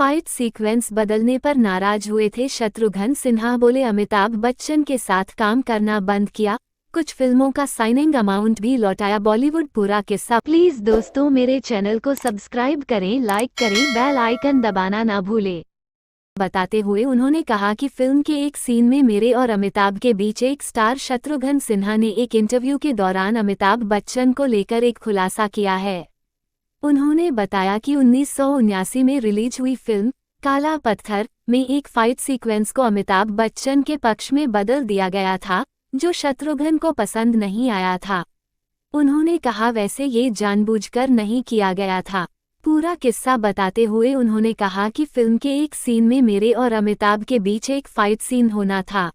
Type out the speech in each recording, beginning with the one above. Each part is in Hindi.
फाइट सीक्वेंस बदलने पर नाराज हुए थे शत्रुघ्न सिन्हा। बोले अमिताभ बच्चन के साथ काम करना बंद किया, कुछ फिल्मों का साइनिंग अमाउंट भी लौटाया। बॉलीवुड पूरा किस्सा। प्लीज दोस्तों मेरे चैनल को सब्सक्राइब करें, लाइक करें, बेल आइकन दबाना ना भूलें। बताते हुए उन्होंने कहा कि फिल्म के एक सीन में मेरे और अमिताभ के बीच एक स्टार शत्रुघ्न सिन्हा ने एक इंटरव्यू के दौरान अमिताभ बच्चन को लेकर एक खुलासा किया है। उन्होंने बताया कि 1979 में रिलीज हुई फिल्म काला पत्थर में एक फाइट सीक्वेंस को अमिताभ बच्चन के पक्ष में बदल दिया गया था, जो शत्रुघ्न को पसंद नहीं आया था। उन्होंने कहा वैसे ये जानबूझकर नहीं किया गया था। पूरा किस्सा बताते हुए उन्होंने कहा कि फिल्म के एक सीन में मेरे और अमिताभ के बीच एक फाइट सीन होना था।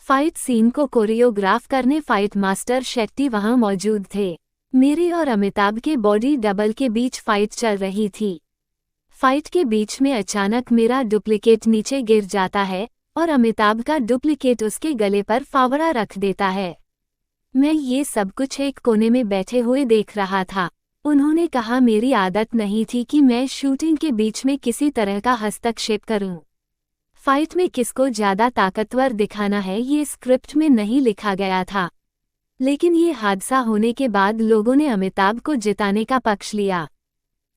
फाइट सीन को कोरियोग्राफ करने फाइट मास्टर शेट्टी वहां मौजूद थे। मेरे और अमिताभ के बॉडी डबल के बीच फाइट चल रही थी। फाइट के बीच में अचानक मेरा डुप्लीकेट नीचे गिर जाता है और अमिताभ का डुप्लीकेट उसके गले पर फावड़ा रख देता है। मैं ये सब कुछ एक कोने में बैठे हुए देख रहा था। उन्होंने कहा मेरी आदत नहीं थी कि मैं शूटिंग के बीच में किसी तरह का हस्तक्षेप करूं। फाइट में किसको ज्यादा ताकतवर दिखाना है ये स्क्रिप्ट में नहीं लिखा गया था, लेकिन ये हादसा होने के बाद लोगों ने अमिताभ को जिताने का पक्ष लिया।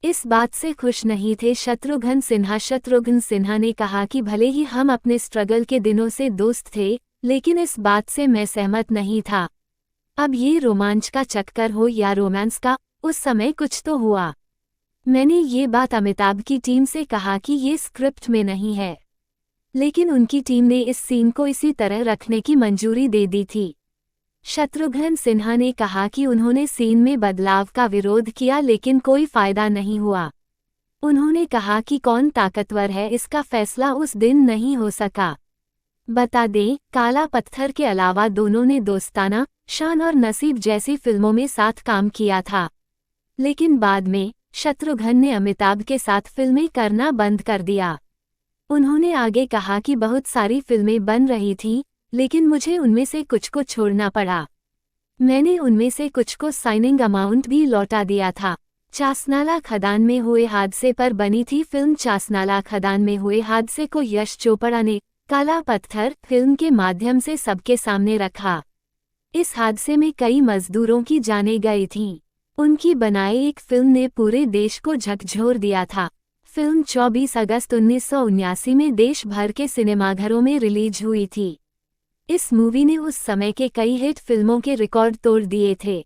इस बात से खुश नहीं थे शत्रुघ्न सिन्हा। शत्रुघ्न सिन्हा ने कहा कि भले ही हम अपने स्ट्रगल के दिनों से दोस्त थे, लेकिन इस बात से मैं सहमत नहीं था। अब ये रोमांच का चक्कर हो या रोमांस का, उस समय कुछ तो हुआ। मैंने ये बात अमिताभ की टीम से कहा कि ये स्क्रिप्ट में नहीं है, लेकिन उनकी टीम ने इस सीन को इसी तरह रखने की मंजूरी दे दी थी। शत्रुघ्न सिन्हा ने कहा कि उन्होंने सीन में बदलाव का विरोध किया, लेकिन कोई फायदा नहीं हुआ। उन्होंने कहा कि कौन ताकतवर है इसका फैसला उस दिन नहीं हो सका। बता दें, काला पत्थर के अलावा दोनों ने दोस्ताना, शान और नसीब जैसी फिल्मों में साथ काम किया था, लेकिन बाद में शत्रुघ्न ने अमिताभ के साथ फिल्में करना बंद कर दिया। उन्होंने आगे कहा कि बहुत सारी फिल्में बन रही थीं, लेकिन मुझे उनमें से कुछ को छोड़ना पड़ा। मैंने उनमें से कुछ को साइनिंग अमाउंट भी लौटा दिया था। चासनाला खदान में हुए हादसे पर बनी थी फिल्म। चासनाला खदान में हुए हादसे को यश चोपड़ा ने काला पत्थर फिल्म के माध्यम से सबके सामने रखा। इस हादसे में कई मजदूरों की जानें गई थीं। उनकी बनाई एक फिल्म ने पूरे देश को झकझोर दिया था। फिल्म 24 अगस्त 1979 में देश भर के सिनेमाघरों में रिलीज हुई थी। इस मूवी ने उस समय के कई हिट फिल्मों के रिकॉर्ड तोड़ दिए थे।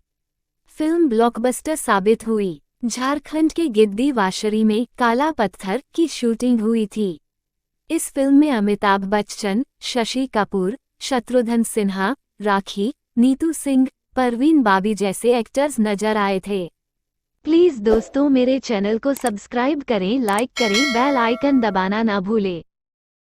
फिल्म ब्लॉकबस्टर साबित हुई। झारखंड के गिद्दी वाशरी में काला पत्थर की शूटिंग हुई थी। इस फिल्म में अमिताभ बच्चन, शशि कपूर, शत्रुघ्न सिन्हा, राखी, नीतू सिंह, परवीन बाबी जैसे एक्टर्स नजर आए थे। प्लीज दोस्तों मेरे चैनल को सब्सक्राइब करें, लाइक करें, बेल आइकन दबाना ना भूलें।